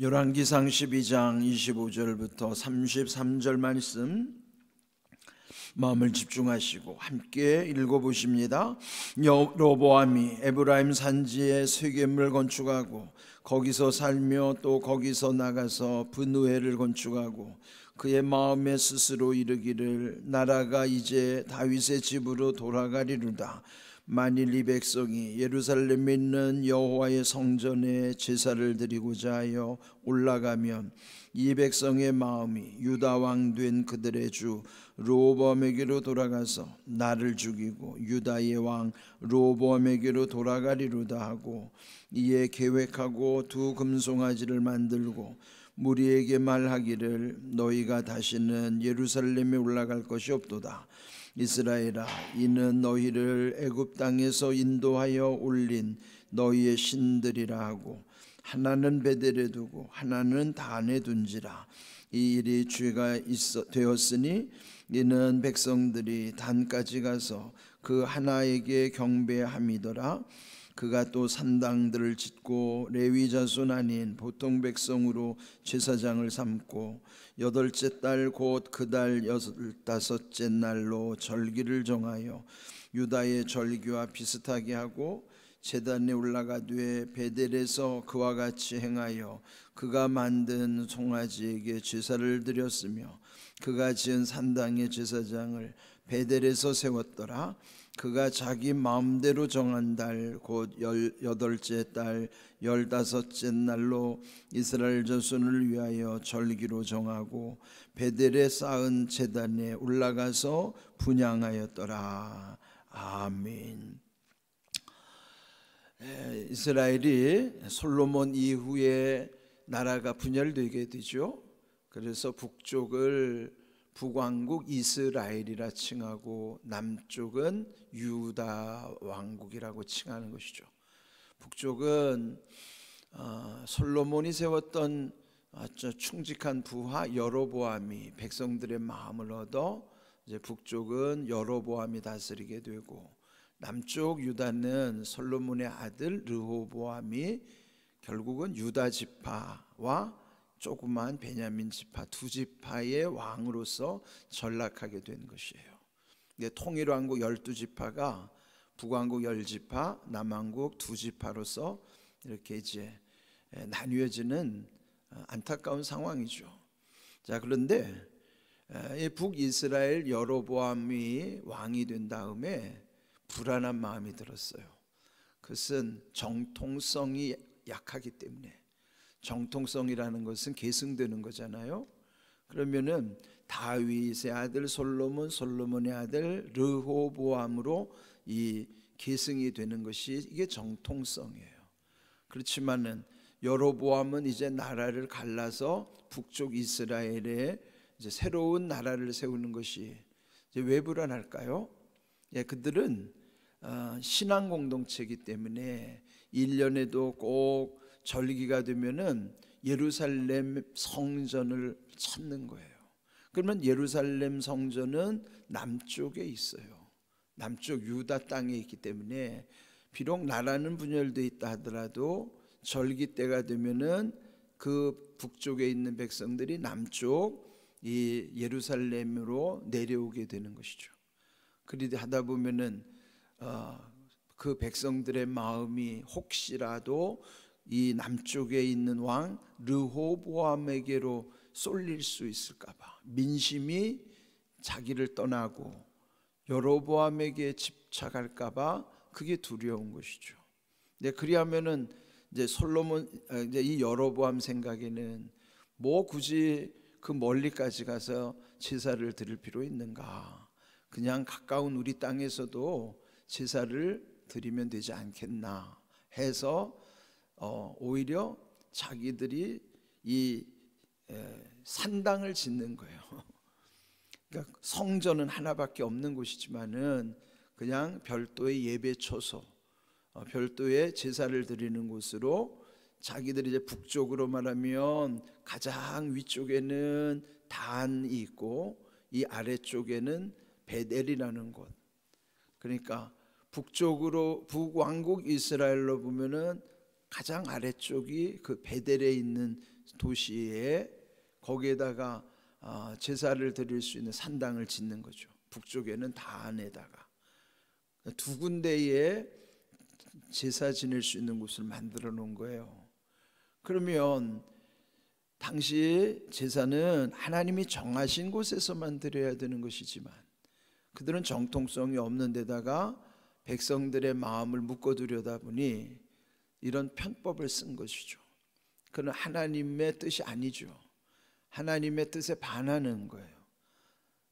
열왕기상 12장 25절부터 33절 말씀 마음을 집중하시고 함께 읽어보십니다. 여로보암이 에브라임 산지에 세겜을 건축하고 거기서 살며 또 거기서 나가서 브누엘을 건축하고 그의 마음에 스스로 이르기를 나라가 이제 다윗의 집으로 돌아가리로다. 만일 이 백성이 예루살렘에 있는 여호와의 성전에 제사를 드리고자 하여 올라가면 이 백성의 마음이 유다 왕 된 그들의 주 르호보암에게로 돌아가서 나를 죽이고 유다의 왕 르호보암에게로 돌아가리로다 하고 이에 계획하고 두 금송아지를 만들고 무리에게 말하기를 너희가 다시는 예루살렘에 올라갈 것이 없도다. 이스라엘아, 이는 너희를 애굽 땅에서 인도하여 올린 너희의 신들이라 하고 하나는 베델에 두고 하나는 단에 둔지라. 이 일이 죄가 되었으니 이는 백성들이 단까지 가서 그 하나에게 경배함이더라. 그가 또 산당들을 짓고 레위 자손 아닌 보통 백성으로 제사장을 삼고 여덟째 달 곧 그 달 15째 날로 절기를 정하여 유다의 절기와 비슷하게 하고 제단에 올라가되 베델에서 그와 같이 행하여 그가 만든 송아지에게 제사를 드렸으며 그가 지은 산당의 제사장을 베델에서 세웠더라. 그가 자기 마음대로 정한 달 곧 18째 달 15째 날로 이스라엘 자손을 위하여 절기로 정하고 베델에 쌓은 제단에 올라가서 분향하였더라. 아멘. 이스라엘이 솔로몬 이후에 나라가 분열되게 되죠. 그래서 북쪽을 북왕국 이스라엘이라 칭하고 남쪽은 유다 왕국이라고 칭하는 것이죠. 북쪽은 솔로몬이 세웠던 충직한 부하 여로보암이 백성들의 마음을 얻어 이제 북쪽은 여로보암이 다스리게 되고 남쪽 유다는 솔로몬의 아들 르호보암이 결국은 유다 지파와 조그만 베냐민 지파 두 지파의 왕으로서 전락하게 된 것이에요. 통일왕국 12지파가 북왕국 10지파, 남왕국 2지파로서 이렇게 이제 나뉘어지는 안타까운 상황이죠. 자, 그런데 북이스라엘 여로보암이 왕이 된 다음에 불안한 마음이 들었어요. 그것은 정통성이 약하기 때문에. 정통성이라는 것은 계승되는 거잖아요. 그러면은 다윗의 아들 솔로몬, 솔로몬의 아들 르호보암으로 이 계승이 되는 것이 이게 정통성이에요. 그렇지만은 여로보암은 이제 나라를 갈라서 북쪽 이스라엘에 이제 새로운 나라를 세우는 것이 이제 왜 불안할까요? 그들은 신앙 공동체이기 때문에 1년에도 꼭 절기가 되면은 예루살렘 성전을 찾는 거예요. 그러면 예루살렘 성전은 남쪽에 있어요. 남쪽 유다 땅에 있기 때문에 비록 나라는 분열되어 있다 하더라도 절기 때가 되면은 그 북쪽에 있는 백성들이 남쪽 이 예루살렘으로 내려오게 되는 것이죠. 그리 하다 보면은 그 백성들의 마음이 혹시라도 이 남쪽에 있는 왕 르호보암에게로 쏠릴 수 있을까 봐 민심이 자기를 떠나고 여로보암에게 집착할까 봐 그게 두려운 것이죠. 그리하면은 이제 솔로몬 이제 이 여로보암 생각에는 뭐 굳이 그 멀리까지 가서 제사를 드릴 필요 있는가? 그냥 가까운 우리 땅에서도 제사를 드리면 되지 않겠나 해서 오히려 자기들이 이 산당을 짓는 거예요. 그러니까 성전은 하나밖에 없는 곳이지만은 그냥 별도의 예배 처소, 별도의 제사를 드리는 곳으로 자기들이 이제 북쪽으로 말하면 가장 위쪽에는 단이 있고 이 아래쪽에는 베델이라는 곳. 그러니까 북쪽으로 북왕국 이스라엘로 보면은 가장 아래쪽이 그 베델에 있는 도시에 거기에다가 제사를 드릴 수 있는 산당을 짓는 거죠. 북쪽에는 단에다가 두 군데에 제사 지낼 수 있는 곳을 만들어 놓은 거예요. 그러면 당시 제사는 하나님이 정하신 곳에서만 드려야 되는 것이지만 그들은 정통성이 없는 데다가 백성들의 마음을 묶어두려다 보니 이런 편법을 쓴 것이죠. 그건 하나님의 뜻이 아니죠. 하나님의 뜻에 반하는 거예요.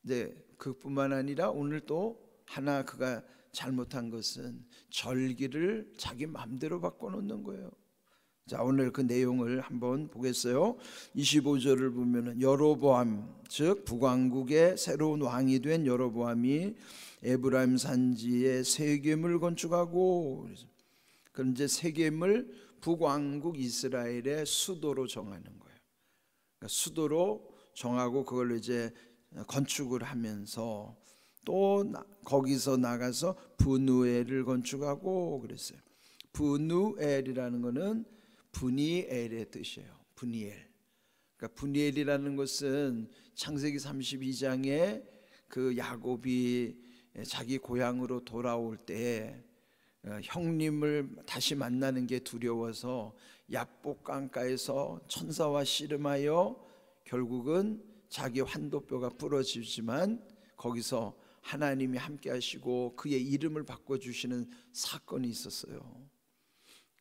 네, 그뿐만 아니라 오늘 또 하나 그가 잘못한 것은 절기를 자기 마음대로 바꿔놓는 거예요. 자, 오늘 그 내용을 한번 보겠어요. 25절을 보면은 여로보암, 즉 북왕국의 새로운 왕이 된 여로보암이 에브라임 산지에 세겜을 건축하고, 그런 이제 세겜을 북왕국 이스라엘의 수도로 정하는 거예요. 그러니까 수도로 정하고 그걸로 이제 건축을 하면서 또 거기서 나가서 브누엘을 건축하고 그랬어요. 브누엘이라는 거는 브니엘의 뜻이에요. 브니엘. 그러니까 브니엘이라는 것은 창세기 32장에 그 야곱이 자기 고향으로 돌아올 때 형님을 다시 만나는 게 두려워서 야복 강가에서 천사와 씨름하여 결국은 자기 환도뼈가 부러지지만 거기서 하나님이 함께 하시고 그의 이름을 바꿔주시는 사건이 있었어요.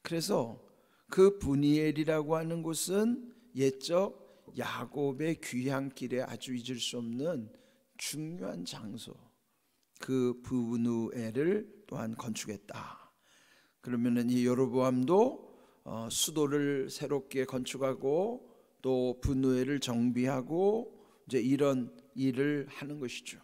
그래서 그 브니엘이라고 하는 곳은 옛적 야곱의 귀향길에 아주 잊을 수 없는 중요한 장소, 그 브누엘을 또한 건축했다. 그러면은 이 여로보암도 수도를 새롭게 건축하고 또 브누엘을 정비하고 이제 이런 일을 하는 것이죠.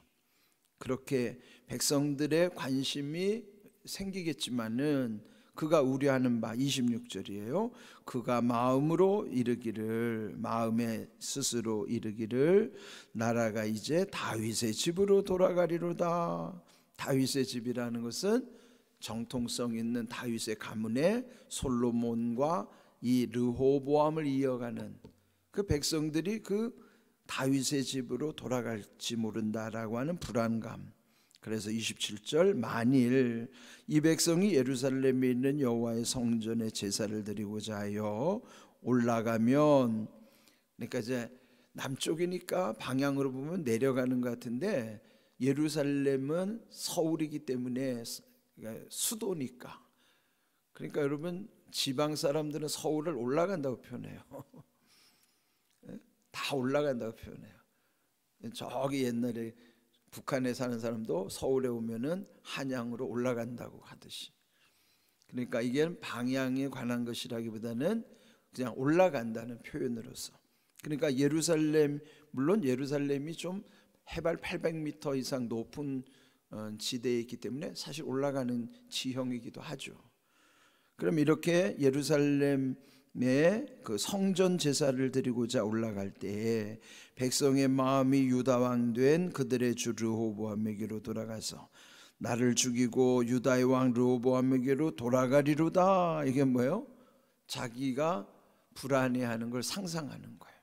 그렇게 백성들의 관심이 생기겠지만은 그가 우려하는 바 26절이에요. 그가 마음으로 이르기를, 마음에 스스로 이르기를 나라가 이제 다윗의 집으로 돌아가리로다. 다윗의 집이라는 것은 정통성 있는 다윗의 가문의 솔로몬과 이 르호보암을 이어가는 그 백성들이 그 다윗의 집으로 돌아갈지 모른다라고 하는 불안감. 그래서 27절 만일 이 백성이 예루살렘에 있는 여호와의 성전에 제사를 드리고자 하여 올라가면, 그러니까 이제 남쪽이니까 방향으로 보면 내려가는 것 같은데 예루살렘은 서울이기 때문에 수도니까, 그러니까 여러분 지방 사람들은 서울을 올라간다고 표현해요. 다 올라간다고 표현해요. 저기 옛날에 북한에 사는 사람도 서울에 오면은 한양으로 올라간다고 하듯이, 그러니까 이게 방향에 관한 것이라기보다는 그냥 올라간다는 표현으로서, 그러니까 예루살렘, 물론 예루살렘이 좀 해발 800m 이상 높은 지대에 있기 때문에 사실 올라가는 지형이기도 하죠. 그럼 이렇게 예루살렘 그 성전 제사를 드리고자 올라갈 때에 백성의 마음이 유다 왕 된 그들의 주 르호보암에게로 돌아가서 나를 죽이고 유다의 왕 르호보암에게로 돌아가리로다. 이게 뭐예요? 자기가 불안해하는 걸 상상하는 거예요.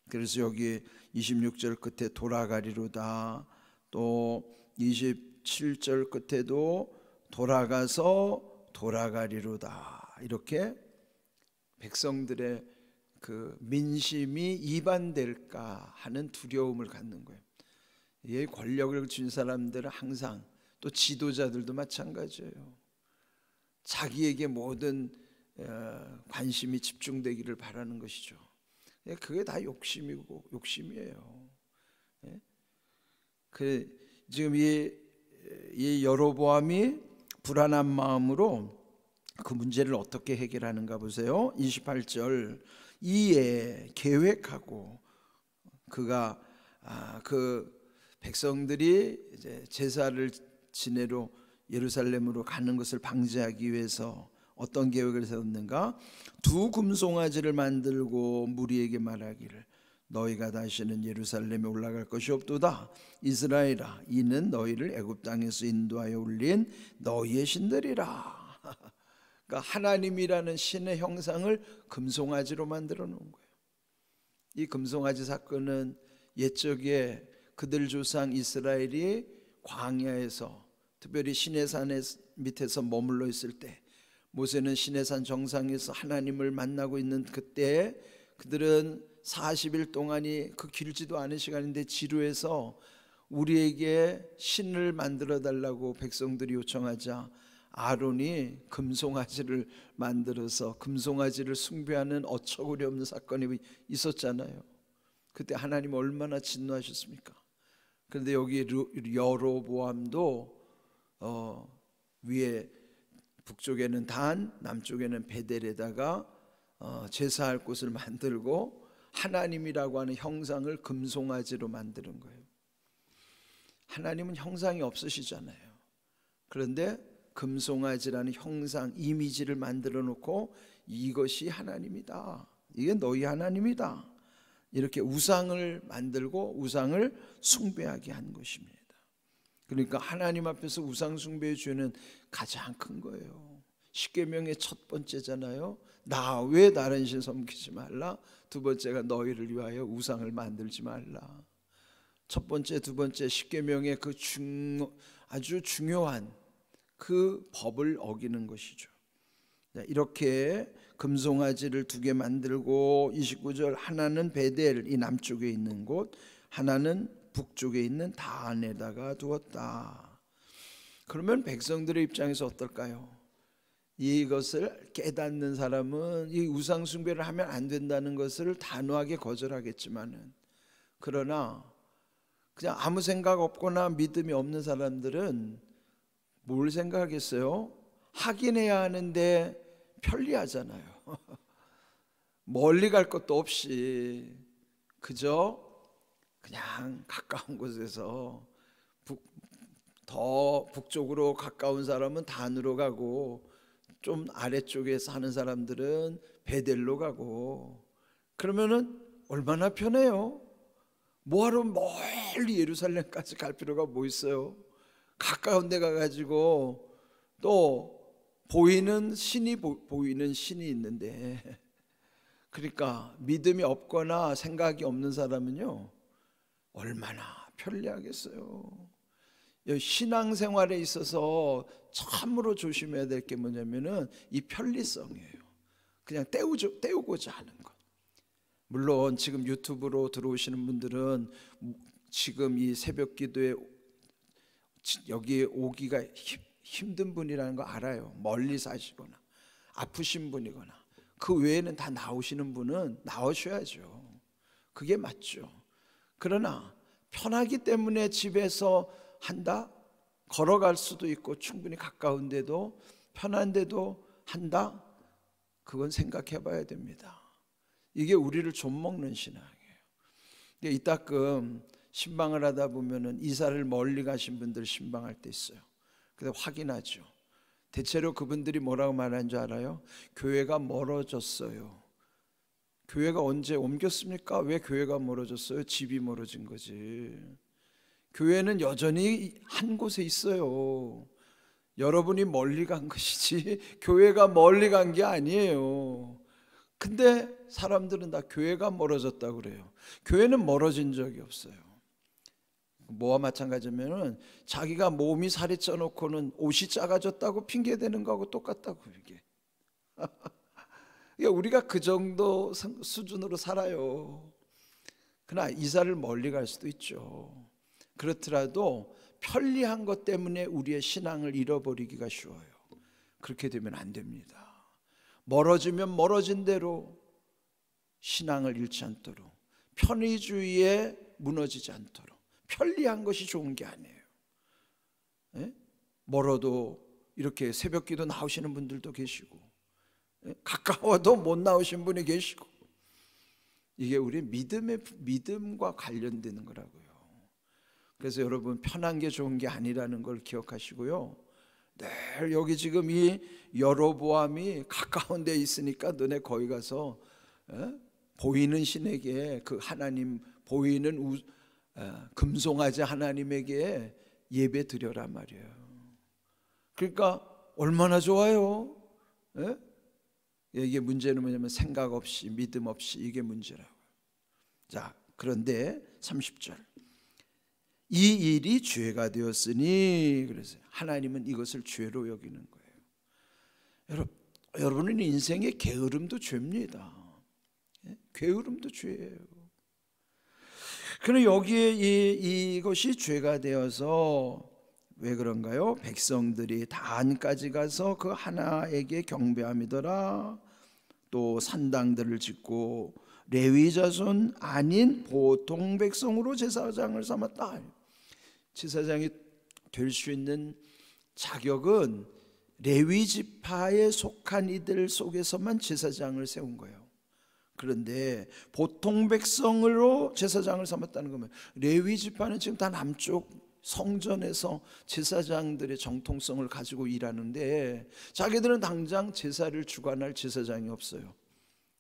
그래서 여기 26절 끝에 돌아가리로다, 또 27절 끝에도 돌아가서 돌아가리로다, 이렇게 백성들의 그 민심이 이반될까 하는 두려움을 갖는 거예요. 이 권력을 쥔 사람들은 항상, 또 지도자들도 마찬가지예요. 자기에게 모든 관심이 집중되기를 바라는 것이죠. 그게 다 욕심이에요. 지금 이 여로보암이 불안한 마음으로 그 문제를 어떻게 해결하는가 보세요. 28절 이에 계획하고, 그가 그 백성들이 이제 제사를 지내러 예루살렘으로 가는 것을 방지하기 위해서 어떤 계획을 세웠는가? 두 금송아지를 만들고 무리에게 말하기를 너희가 다시는 예루살렘에 올라갈 것이 없도다. 이스라엘아, 이는 너희를 애굽 땅에서 인도하여 올린 너희의 신들이라. 그러니까 하나님이라는 신의 형상을 금송아지로 만들어 놓은 거예요. 이 금송아지 사건은 옛적에 그들 조상 이스라엘이 광야에서 특별히 시내산 밑에서 머물러 있을 때, 모세는 시내산 정상에서 하나님을 만나고 있는 그때 그들은 40일 동안이 그 길지도 않은 시간인데 지루해서 우리에게 신을 만들어 달라고 백성들이 요청하자 아론이 금송아지를 만들어서 금송아지를 숭배하는 어처구니 없는 사건이 있었잖아요. 그때 하나님 얼마나 진노하셨습니까? 그런데 여기 여로보암도 위에 북쪽에는 단, 남쪽에는 베델에다가 제사할 곳을 만들고 하나님이라고 하는 형상을 금송아지로 만드는 거예요. 하나님은 형상이 없으시잖아요. 그런데 금송아지라는 형상, 이미지를 만들어 놓고 이것이 하나님이다, 이게 너희 하나님이다, 이렇게 우상을 만들고 우상을 숭배하게 한 것입니다. 그러니까 하나님 앞에서 우상 숭배의 죄는 가장 큰 거예요. 십계명의 첫 번째잖아요. 나 외에 다른 신 섬기지 말라. 두 번째가 너희를 위하여 우상을 만들지 말라. 첫 번째, 두 번째 십계명의 그 아주 중요한 그 법을 어기는 것이죠. 이렇게 금송아지를 2개 만들고 29절 하나는 베델, 이 남쪽에 있는 곳, 하나는 북쪽에 있는 단에다가 두었다. 그러면 백성들의 입장에서 어떨까요? 이것을 깨닫는 사람은 이 우상 숭배를 하면 안 된다는 것을 단호하게 거절하겠지만은, 그러나 그냥 아무 생각 없거나 믿음이 없는 사람들은 뭘 생각하겠어요? 하긴 해야 하는데 편리하잖아요. 멀리 갈 것도 없이 그저 그냥 가까운 곳에서 더 북쪽으로 가까운 사람은 단으로 가고 좀 아래쪽에 사는 사람들은 베델로 가고, 그러면은 얼마나 편해요. 뭐하러 멀리 예루살렘까지 갈 필요가 뭐 있어요? 가까운 데 가가지고 또 보이는 신이 보이는 신이 있는데, 그러니까 믿음이 없거나 생각이 없는 사람은요 얼마나 편리하겠어요. 신앙생활에 있어서 참으로 조심해야 될 게 뭐냐면은 이 편리성이에요. 그냥 때우고자 하는 것. 물론 지금 유튜브로 들어오시는 분들은 지금 이 새벽 기도에 여기에 오기가 힘든 분이라는 거 알아요. 멀리 사시거나 아프신 분이거나. 그 외에는 다 나오시는 분은 나오셔야죠. 그게 맞죠. 그러나 편하기 때문에 집에서 한다? 걸어갈 수도 있고 충분히 가까운데도 편한데도 한다? 그건 생각해 봐야 됩니다. 이게 우리를 좀먹는 신앙이에요. 이따금 신방을 하다 보면은 이사를 멀리 가신 분들 신방할 때 있어요. 그래서 확인하죠. 대체로 그분들이 뭐라고 말하는 줄 알아요? 교회가 멀어졌어요. 교회가 언제 옮겼습니까? 왜 교회가 멀어졌어요? 집이 멀어진 거지. 교회는 여전히 한 곳에 있어요. 여러분이 멀리 간 것이지 교회가 멀리 간 게 아니에요. 근데 사람들은 다 교회가 멀어졌다고 그래요. 교회는 멀어진 적이 없어요. 뭐와 마찬가지면은 자기가 몸이 살이 쪄놓고는 옷이 작아졌다고 핑계대는 거하고 똑같다고. 이게 우리가 그 정도 수준으로 살아요. 그러나 이사를 멀리 갈 수도 있죠. 그렇더라도 편리한 것 때문에 우리의 신앙을 잃어버리기가 쉬워요. 그렇게 되면 안 됩니다. 멀어지면 멀어진 대로 신앙을 잃지 않도록, 편의주의에 무너지지 않도록. 편리한 것이 좋은 게 아니에요. 예? 멀어도 이렇게 새벽기도 나오시는 분들도 계시고, 예? 가까워도 못 나오신 분이 계시고, 이게 우리 믿음과 관련되는 거라고요. 그래서 여러분, 편한 게 좋은 게 아니라는 걸 기억하시고요. 늘 여기 지금 이 여로보암이 가까운 데 있으니까 너네 거기 가서 보이는 신에게, 그 하나님 보이는 금송아지 하나님에게 예배 드려라 말이에요. 그러니까 얼마나 좋아요. 예? 이게 문제는 뭐냐면 생각 없이 믿음 없이 이게 문제라고. 자, 그런데 30절 이 일이 죄가 되었으니 그래서 하나님은 이것을 죄로 여기는 거예요. 여러분은 인생의 게으름도 죄입니다. 게으름도 죄예요. 그런데 여기에 이것이 죄가 되어서 왜 그런가요? 백성들이 단까지 가서 그 하나에게 경배함이더라. 또 산당들을 짓고 레위 자손 아닌 보통 백성으로 제사장을 삼았다. 제사장이 될 수 있는 자격은 레위 지파에 속한 이들 속에서만 제사장을 세운 거예요. 그런데 보통 백성으로 제사장을 삼았다는 거면 레위 지파는 지금 다 남쪽 성전에서 제사장들의 정통성을 가지고 일하는데 자기들은 당장 제사를 주관할 제사장이 없어요.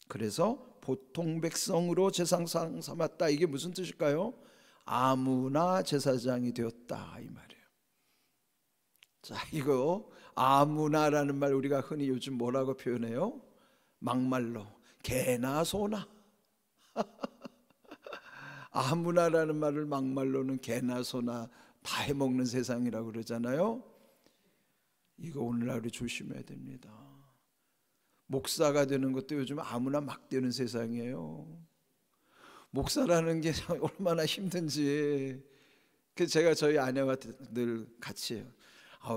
그래서 보통 백성으로 제사장 삼았다. 이게 무슨 뜻일까요? 아무나 제사장이 되었다 이 말이에요. 자, 이거 아무나라는 말 우리가 흔히 요즘 뭐라고 표현해요? 막말로 개나 소나. 아무나라는 말을 막말로는 개나 소나 다 해먹는 세상이라고 그러잖아요. 이거 오늘날 우리 조심해야 됩니다. 목사가 되는 것도 요즘 아무나 막 되는 세상이에요. 목사라는 게 얼마나 힘든지. 제가 저희 아내와 늘 같이 해요.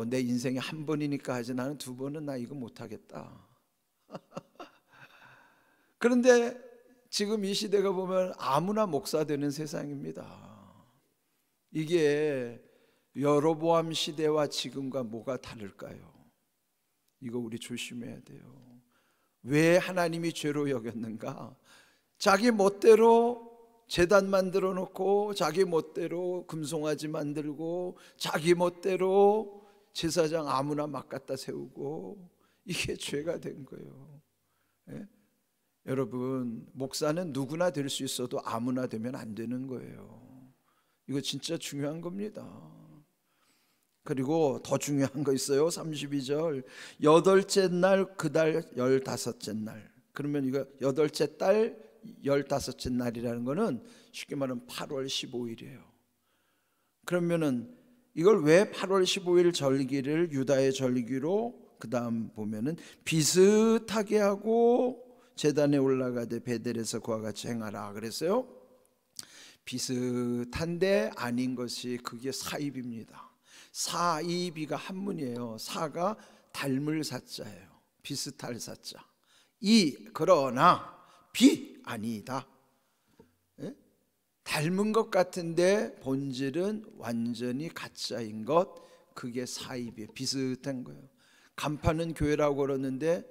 내 인생에 한 번이니까 하지, 나는 두 번은 나 이거 못하겠다. 그런데 지금 이 시대가 보면 아무나 목사 되는 세상입니다. 이게 여로보암 시대와 지금과 뭐가 다를까요? 이거 우리 조심해야 돼요. 왜 하나님이 죄로 여겼는가? 자기 멋대로 제단 만들어 놓고 자기 멋대로 금송아지 만들고 자기 멋대로 제사장 아무나 막 갖다 세우고 이게 죄가 된 거예요. 예? 여러분, 목사는 누구나 될 수 있어도 아무나 되면 안 되는 거예요. 이거 진짜 중요한 겁니다. 그리고 더 중요한 거 있어요. 32절 여덟째 날 그 달 15째 날. 그러면 이거 여덟째 달 15째 날이라는 거는 쉽게 말하면 8월 15일이에요. 그러면은 이걸 왜 8월 15일 절기를 유다의 절기로 그 다음 보면은 비슷하게 하고 제단에 올라가되 베델에서 그와 같이 행하라 그랬어요. 비슷한데 아닌 것이 그게 사입입니다. 사입이가 한문이에요. 사가 닮을 사자예요. 비슷할 사자. 그러나 비 아니다. 예? 닮은 것 같은데 본질은 완전히 가짜인 것, 그게 사입이에요. 비슷한 거예요. 간판은 교회라고 그러는데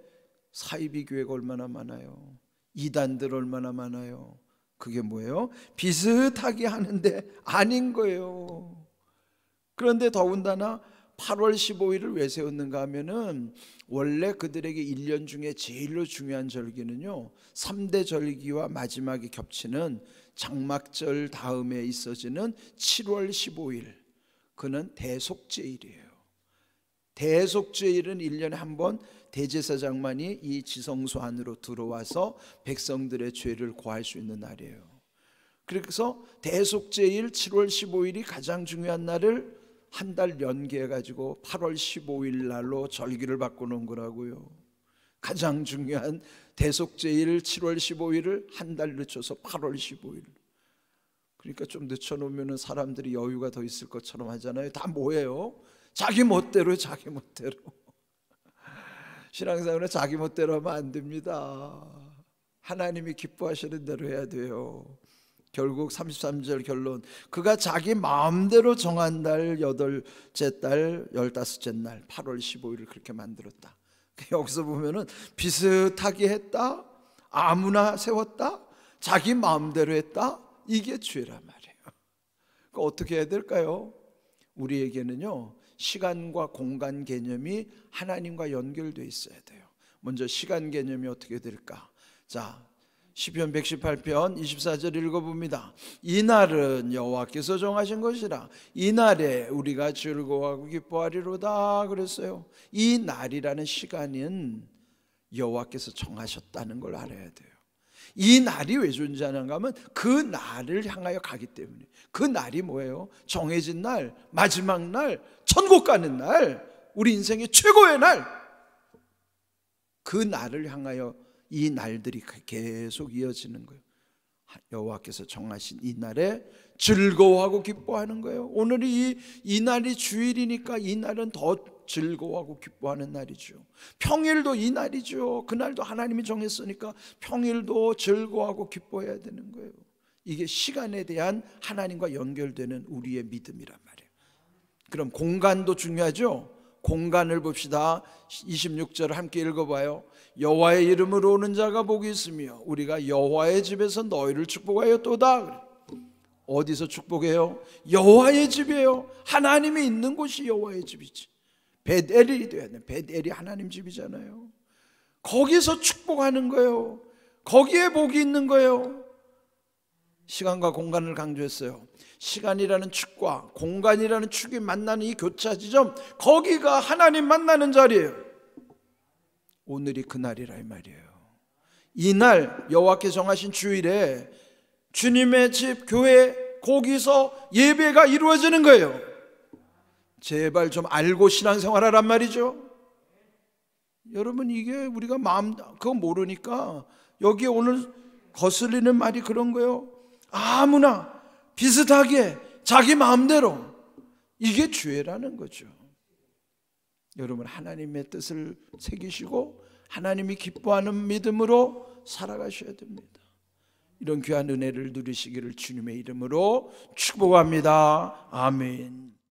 사입이 교회가 얼마나 많아요. 이단들 얼마나 많아요. 그게 뭐예요? 비슷하게 하는데 아닌 거예요. 그런데 더군다나 8월 15일을 왜 세웠는가 하면은 원래 그들에게 1년 중에 제일로 중요한 절기는요 3대 절기와 마지막에 겹치는 장막절 다음에 있어지는 7월 15일, 그는 대속죄일이에요. 대속죄일은 1년에 한 번 대제사장만이 이 지성소 안으로 들어와서 백성들의 죄를 고할 수 있는 날이에요. 그래서 대속죄일 7월 15일이 가장 중요한 날을 한 달 연기해 가지고 8월 15일 날로 절기를 바꿔놓은 거라고요. 가장 중요한 대속죄일 7월 15일을 한 달 늦춰서 8월 15일. 그러니까 좀 늦춰놓으면 사람들이 여유가 더 있을 것처럼 하잖아요. 다 뭐예요? 자기 멋대로. 신앙생활은 자기 멋대로 하면 안 됩니다. 하나님이 기뻐하시는 대로 해야 돼요. 결국 33절 결론, 그가 자기 마음대로 정한 달 여덟째 달 15째 날 8월 15일을 그렇게 만들었다. 여기서 보면은 비슷하게 했다, 아무나 세웠다, 자기 마음대로 했다, 이게 죄란 말이에요. 그러니까 어떻게 해야 될까요? 우리에게는요 시간과 공간 개념이 하나님과 연결되어 있어야 돼요. 먼저 시간 개념이 어떻게 될까? 자, 시편 118편 24절 읽어봅니다. 이날은 여호와께서 정하신 것이라 이날에 우리가 즐거워하고 기뻐하리로다 그랬어요. 이 날이라는 시간은 여호와께서 정하셨다는 걸 알아야 돼요. 이 날이 왜 존재하는가 하면 그 날을 향하여 가기 때문에. 그 날이 뭐예요? 정해진 날, 마지막 날, 천국 가는 날, 우리 인생의 최고의 날. 그 날을 향하여 이 날들이 계속 이어지는 거예요. 여호와께서 정하신 이 날에 즐거워하고 기뻐하는 거예요. 오늘이 이 날이 주일이니까 이 날은 더 즐거워하고 기뻐하는 날이죠. 평일도 이 날이죠. 그날도 하나님이 정했으니까 평일도 즐거워하고 기뻐해야 되는 거예요. 이게 시간에 대한 하나님과 연결되는 우리의 믿음이란 말이에요. 그럼 공간도 중요하죠. 공간을 봅시다. 26절을 함께 읽어봐요. 여호와의 이름으로 오는 자가 복이 있으며 우리가 여호와의 집에서 너희를 축복하였도다. 어디서 축복해요? 여호와의 집이에요. 하나님이 있는 곳이 여호와의 집이지. 벳엘이 돼야 돼. 벳엘이 하나님 집이잖아요. 거기서 축복하는 거예요. 거기에 복이 있는 거예요. 시간과 공간을 강조했어요. 시간이라는 축과 공간이라는 축이 만나는 이 교차 지점, 거기가 하나님 만나는 자리예요. 오늘이 그날이라 이 말이에요. 이날 여호와께 정하신 주일에 주님의 집 교회, 거기서 예배가 이루어지는 거예요. 제발 좀 알고 신앙생활하란 말이죠. 여러분, 이게 우리가 마음 그거 모르니까 여기에 오늘 거슬리는 말이 그런 거예요. 아무나 비슷하게 자기 마음대로, 이게 죄라는 거죠. 여러분, 하나님의 뜻을 새기시고 하나님이 기뻐하는 믿음으로 살아가셔야 됩니다. 이런 귀한 은혜를 누리시기를 주님의 이름으로 축복합니다. 아멘.